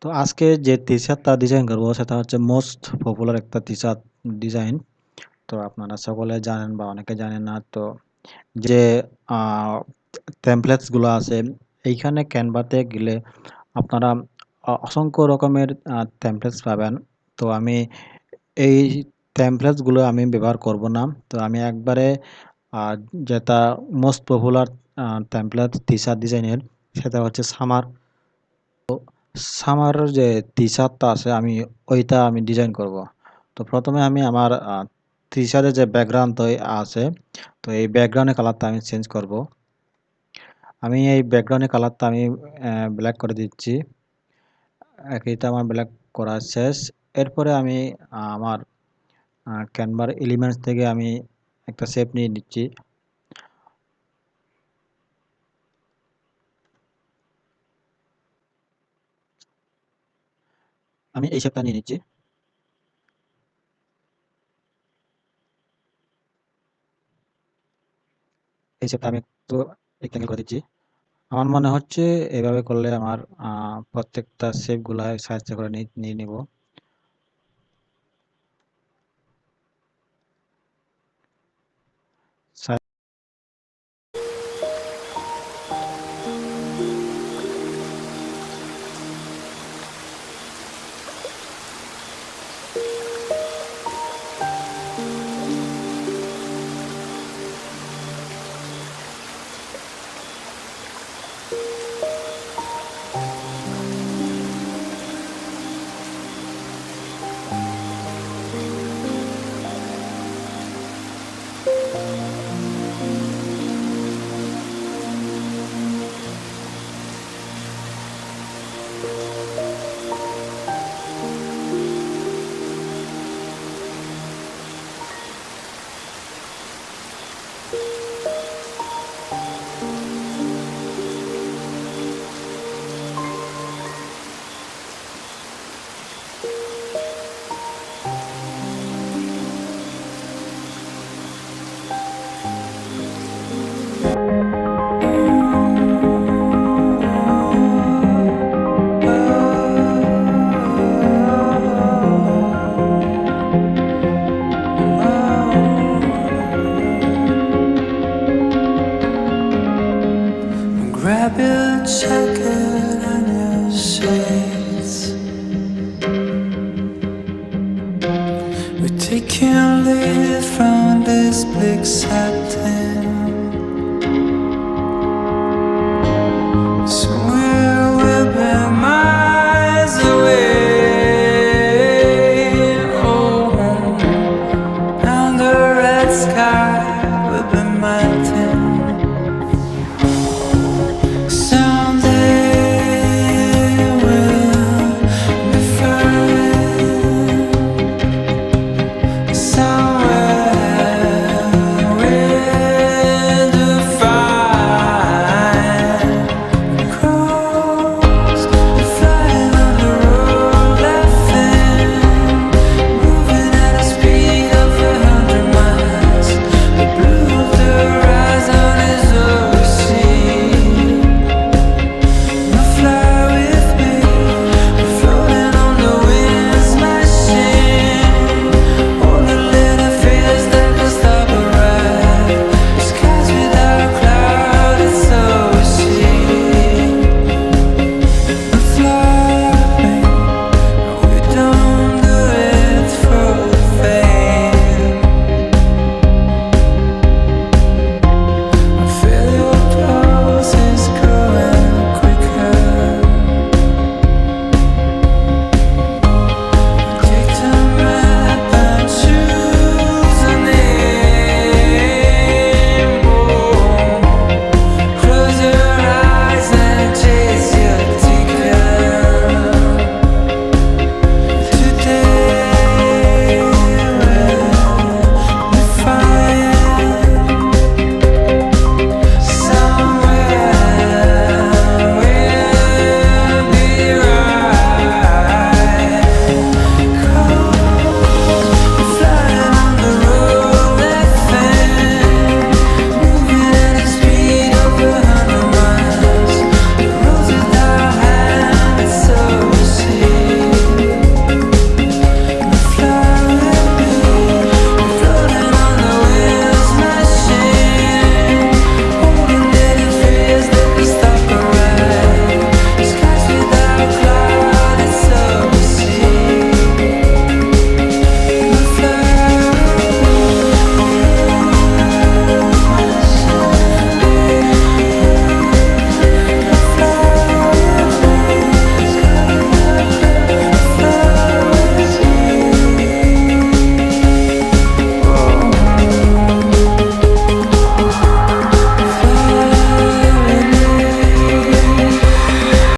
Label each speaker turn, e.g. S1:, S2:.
S1: তো আজকে যে টি-শার্টটা ডিজাইন করব সেটা হচ্ছে মোস্ট পপুলার একটা টি-শার্ট ডিজাইন। তো আপনারা সকলে জানেন বা অনেকে জানেন না। তো যে আ টেমপ্লেটস গুলো আছে এইখানে ক্যানভাতে গেলে আপনারা অসংখ্য রকমের টেমপ্লেটস পাবেন। তো আমি এই টেমপ্লেটস গুলো আমি ব্যবহার করব না। তো আমি একবারে আ যেটা মোস্ট পপুলার টেমপ্লেট টি-শার্ট ডিজাইনের সেটা হচ্ছে সামারের যে টি-শার্টটা আছে ওইটা আমি ডিজাইন করব। তো ১ম এ আমি আমার টি-শার্টের যে ব্যাকগ্রাউন্ড আছে, তো এই ব্যাকগ্রাউন্ডের কালারটা আমি চেঞ্জ করব। আমি এই ব্যাকগ্রাউন্ডের কালারটা আমি ব্লাক করে দিচ্ছি। এটা আমার ব্লাক করা শেষ। এরপরে আমি আমার ক্যানভার এলিমেন্টস থেকে আমি একটা শেপ নিয়ে নিচ্ছি। আমি এই শেপটা নিয়ে নিচ্ছি। এই শেপটা আমি একটু রেক্টেঙ্গেল করে দিচ্ছি। আমার মনে হচ্ছে এভাবে করলে আমার প্রত্যেকটা শেপগুলা সাইজ করে নিয়ে নিব।